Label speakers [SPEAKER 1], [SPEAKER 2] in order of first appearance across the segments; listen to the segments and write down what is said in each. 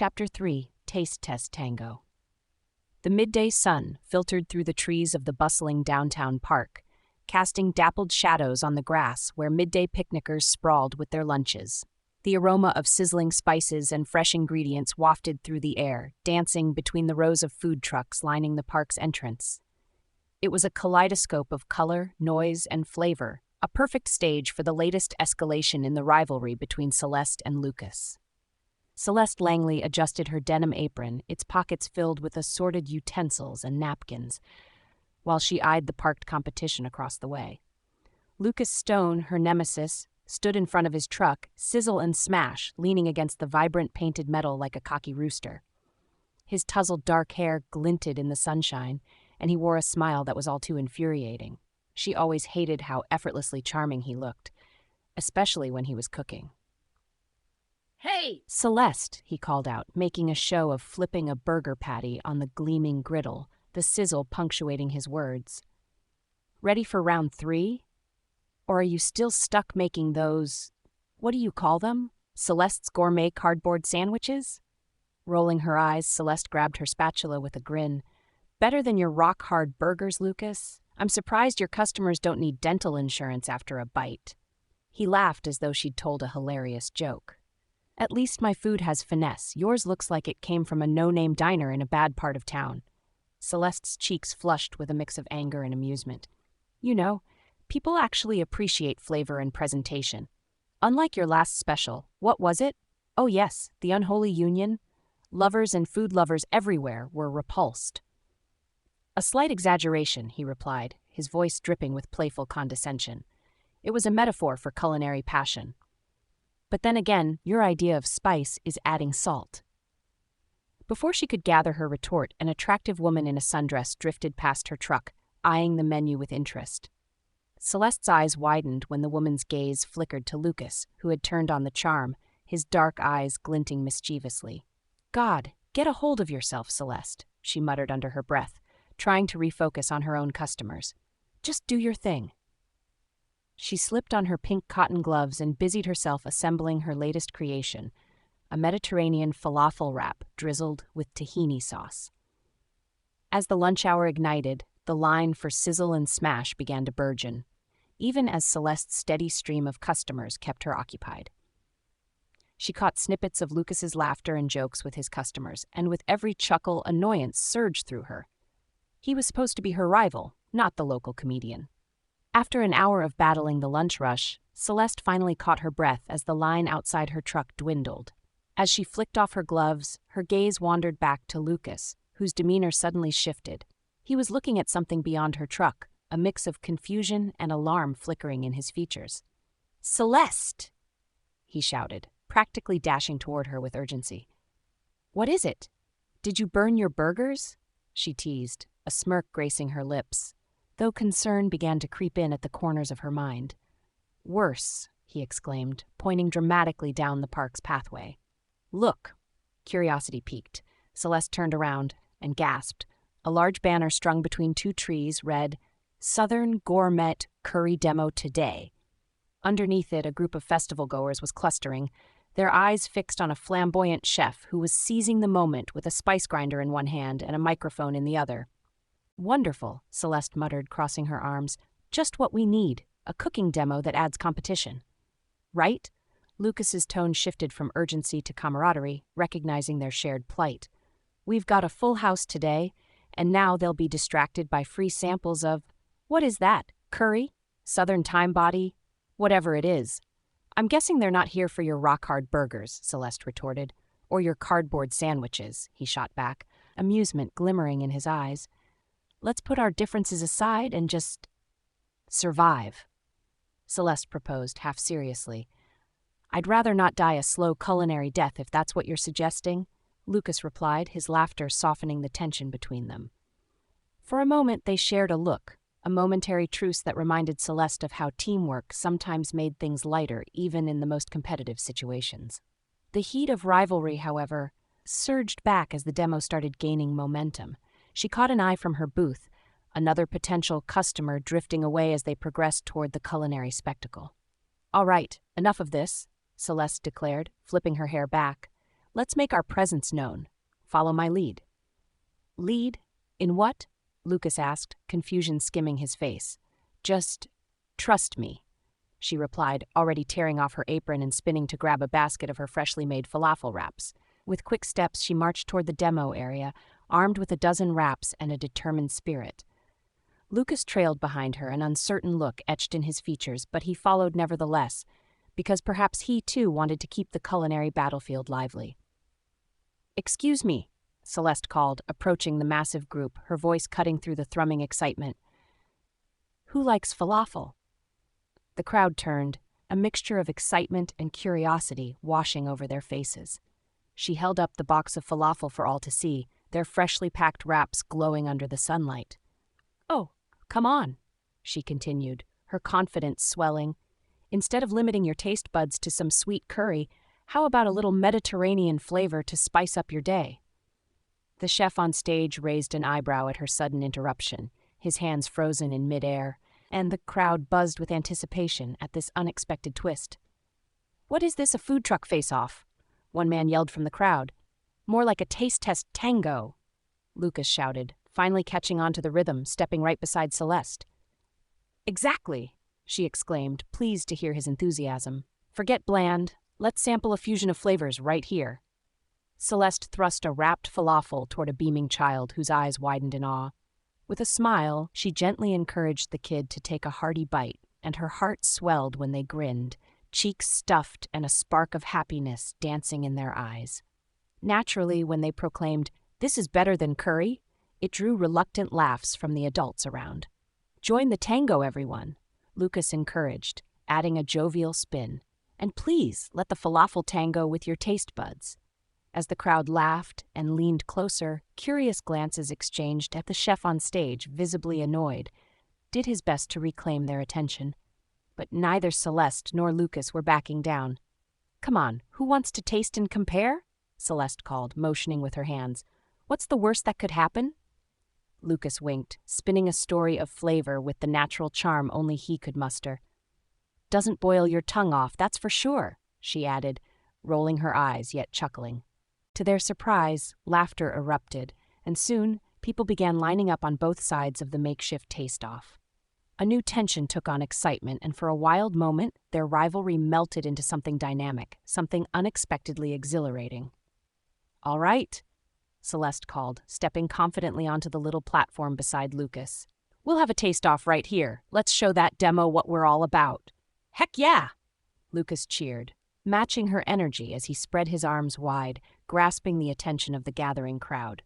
[SPEAKER 1] Chapter 3, Taste Test Tango. The midday sun filtered through the trees of the bustling downtown park, casting dappled shadows on the grass where midday picnickers sprawled with their lunches. The aroma of sizzling spices and fresh ingredients wafted through the air, dancing between the rows of food trucks lining the park's entrance. It was a kaleidoscope of color, noise, and flavor, a perfect stage for the latest escalation in the rivalry between Celeste and Lucas. Celeste Langley adjusted her denim apron, its pockets filled with assorted utensils and napkins, while she eyed the parked competition across the way. Lucas Stone, her nemesis, stood in front of his truck, sizzle and smash, leaning against the vibrant painted metal like a cocky rooster. His tousled dark hair glinted in the sunshine, and he wore a smile that was all too infuriating. She always hated how effortlessly charming he looked, especially when he was cooking. "Hey, Celeste," he called out, making a show of flipping a burger patty on the gleaming griddle, the sizzle punctuating his words. "Ready for round 3? Or are you still stuck making those, what do you call them? Celeste's gourmet cardboard sandwiches?" Rolling her eyes, Celeste grabbed her spatula with a grin. "Better than your rock-hard burgers, Lucas? I'm surprised your customers don't need dental insurance after a bite." He laughed as though she'd told a hilarious joke. "At least my food has finesse. Yours looks like it came from a no-name diner in a bad part of town." Celeste's cheeks flushed with a mix of anger and amusement. "You know, people actually appreciate flavor and presentation. Unlike your last special, what was it? Oh yes, the unholy union. Lovers and food lovers everywhere were repulsed." "A slight exaggeration," he replied, his voice dripping with playful condescension. "It was a metaphor for culinary passion. But then again, your idea of spice is adding salt." Before she could gather her retort, an attractive woman in a sundress drifted past her truck, eyeing the menu with interest. Celeste's eyes widened when the woman's gaze flickered to Lucas, who had turned on the charm, his dark eyes glinting mischievously. "God, get a hold of yourself, Celeste," she muttered under her breath, trying to refocus on her own customers. "Just do your thing." She slipped on her pink cotton gloves and busied herself assembling her latest creation, a Mediterranean falafel wrap drizzled with tahini sauce. As the lunch hour ignited, the line for sizzle and smash began to burgeon, even as Celeste's steady stream of customers kept her occupied. She caught snippets of Lucas's laughter and jokes with his customers, and with every chuckle, annoyance surged through her. He was supposed to be her rival, not the local comedian. After an hour of battling the lunch rush, Celeste finally caught her breath as the line outside her truck dwindled. As she flicked off her gloves, her gaze wandered back to Lucas, whose demeanor suddenly shifted. He was looking at something beyond her truck, a mix of confusion and alarm flickering in his features. "Celeste!" he shouted, practically dashing toward her with urgency. "What is it? Did you burn your burgers?" she teased, a smirk gracing her lips, though concern began to creep in at the corners of her mind. "Worse," he exclaimed, pointing dramatically down the park's pathway. "Look!" Curiosity piqued. Celeste turned around and gasped. A large banner strung between two trees read, "Southern Gourmet Curry Demo Today." Underneath it, a group of festival-goers was clustering, their eyes fixed on a flamboyant chef who was seizing the moment with a spice grinder in one hand and a microphone in the other. "Wonderful," Celeste muttered, crossing her arms. "Just what we need, a cooking demo that adds competition." "Right?" Lucas's tone shifted from urgency to camaraderie, recognizing their shared plight. "We've got a full house today, and now they'll be distracted by free samples of, what is that, curry? Southern time body? Whatever it is." "I'm guessing they're not here for your rock-hard burgers," Celeste retorted. "Or your cardboard sandwiches," he shot back, amusement glimmering in his eyes. "Let's put our differences aside and just survive," Celeste proposed, half seriously. "I'd rather not die a slow culinary death if that's what you're suggesting," Lucas replied, his laughter softening the tension between them. For a moment they shared a look, a momentary truce that reminded Celeste of how teamwork sometimes made things lighter even in the most competitive situations. The heat of rivalry, however, surged back as the demo started gaining momentum. She caught an eye from her booth, another potential customer drifting away as they progressed toward the culinary spectacle. "All right, enough of this," Celeste declared, flipping her hair back. Let's make our presence known. Follow my lead." "Lead? In what?" Lucas asked, confusion skimming his face. "Just trust me," she replied, already tearing off her apron and spinning to grab a basket of her freshly made falafel wraps. With quick steps, she marched toward the demo area, armed with a dozen wraps and a determined spirit. Lucas trailed behind her, an uncertain look etched in his features, but he followed nevertheless, because perhaps he too wanted to keep the culinary battlefield lively. "Excuse me," Celeste called, approaching the massive group, her voice cutting through the thrumming excitement. "Who likes falafel?" The crowd turned, a mixture of excitement and curiosity washing over their faces. She held up the box of falafel for all to see, their freshly packed wraps glowing under the sunlight. "Oh, come on," she continued, her confidence swelling. "Instead of limiting your taste buds to some sweet curry, how about a little Mediterranean flavor to spice up your day?" The chef on stage raised an eyebrow at her sudden interruption, his hands frozen in midair, and the crowd buzzed with anticipation at this unexpected twist. "What is this, a food truck face-off?" one man yelled from the crowd. "More like a taste test tango," Lucas shouted, finally catching on to the rhythm, stepping right beside Celeste. "Exactly," she exclaimed, pleased to hear his enthusiasm. "Forget bland. Let's sample a fusion of flavors right here." Celeste thrust a wrapped falafel toward a beaming child whose eyes widened in awe. With a smile, she gently encouraged the kid to take a hearty bite, and her heart swelled when they grinned, cheeks stuffed and a spark of happiness dancing in their eyes. Naturally, when they proclaimed, "This is better than curry," it drew reluctant laughs from the adults around. "Join the tango, everyone," Lucas encouraged, adding a jovial spin. "And please let the falafel tango with your taste buds." As the crowd laughed and leaned closer, curious glances exchanged at the chef on stage, visibly annoyed, did his best to reclaim their attention. But neither Celeste nor Lucas were backing down. "Come on, who wants to taste and compare?" Celeste called, motioning with her hands. "What's the worst that could happen?" Lucas winked, spinning a story of flavor with the natural charm only he could muster. "Doesn't boil your tongue off, that's for sure," she added, rolling her eyes yet chuckling. To their surprise, laughter erupted, and soon people began lining up on both sides of the makeshift taste-off. A new tension took on excitement, and for a wild moment, their rivalry melted into something dynamic, something unexpectedly exhilarating. "All right," Celeste called, stepping confidently onto the little platform beside Lucas. "We'll have a taste-off right here. Let's show that demo what we're all about." "Heck yeah!" Lucas cheered, matching her energy as he spread his arms wide, grasping the attention of the gathering crowd.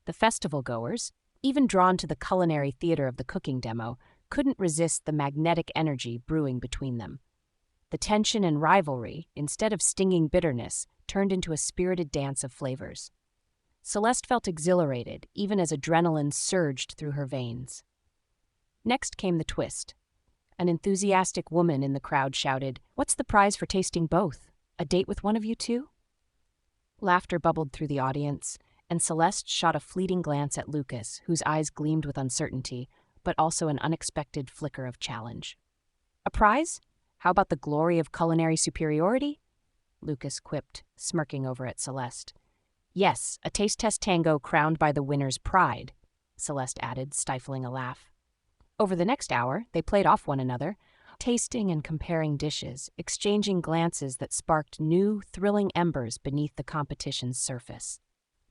[SPEAKER 1] The festival-goers, even drawn to the culinary theater of the cooking demo, couldn't resist the magnetic energy brewing between them. The tension and rivalry, instead of stinging bitterness, turned into a spirited dance of flavors. Celeste felt exhilarated, even as adrenaline surged through her veins. Next came the twist. An enthusiastic woman in the crowd shouted, "What's the prize for tasting both? A date with one of you two?" Laughter bubbled through the audience, and Celeste shot a fleeting glance at Lucas, whose eyes gleamed with uncertainty, but also an unexpected flicker of challenge. "A prize? How about the glory of culinary superiority?" Lucas quipped, smirking over at Celeste. "Yes, a taste test tango crowned by the winner's pride," Celeste added, stifling a laugh. Over the next hour, they played off one another, tasting and comparing dishes, exchanging glances that sparked new, thrilling embers beneath the competition's surface.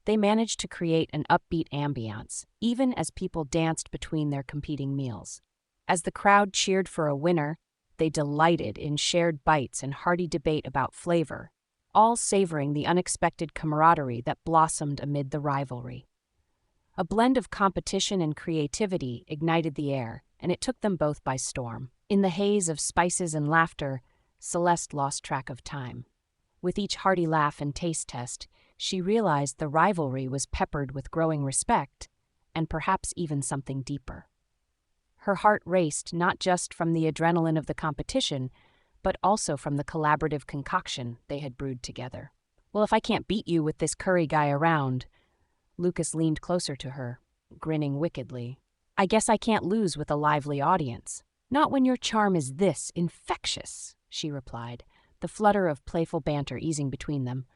[SPEAKER 1] They managed to create an upbeat ambiance, even as people danced between their competing meals. As the crowd cheered for a winner, they delighted in shared bites and hearty debate about flavor, all savoring the unexpected camaraderie that blossomed amid the rivalry. A blend of competition and creativity ignited the air, and it took them both by storm. In the haze of spices and laughter, Celeste lost track of time. With each hearty laugh and taste test, she realized the rivalry was peppered with growing respect, and perhaps even something deeper. Her heart raced not just from the adrenaline of the competition, but also from the collaborative concoction they had brewed together. "Well, if I can't beat you with this curry guy around," Lucas leaned closer to her, grinning wickedly, "I guess I can't lose with a lively audience." "Not when your charm is this infectious," she replied, the flutter of playful banter easing between them.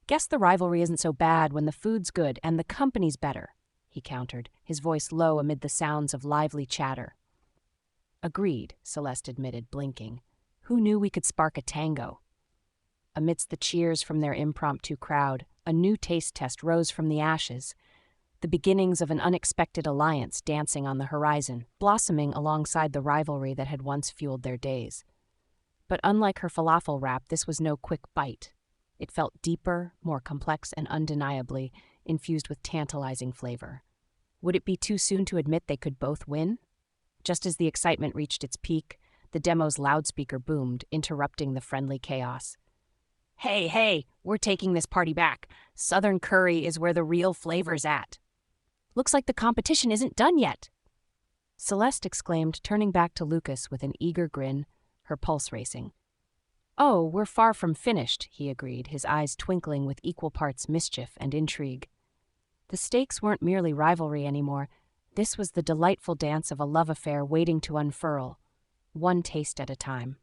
[SPEAKER 1] Guess the rivalry isn't so bad when the food's good and the company's better, he countered, his voice low amid the sounds of lively chatter. Agreed, Celeste admitted, blinking. Who knew we could spark a tango? Amidst the cheers from their impromptu crowd, a new taste test rose from the ashes, the beginnings of an unexpected alliance dancing on the horizon, blossoming alongside the rivalry that had once fueled their days. But unlike her falafel wrap, this was no quick bite. It felt deeper, more complex, and undeniably infused with tantalizing flavor. Would it be too soon to admit they could both win? Just as the excitement reached its peak, the demo's loudspeaker boomed, interrupting the friendly chaos. Hey, hey, we're taking this party back. Southern curry is where the real flavor's at. Looks like the competition isn't done yet, Celeste exclaimed, turning back to Lucas with an eager grin, her pulse racing. Oh, we're far from finished, he agreed, his eyes twinkling with equal parts mischief and intrigue. The stakes weren't merely rivalry anymore. This was the delightful dance of a love affair waiting to unfurl, one taste at a time.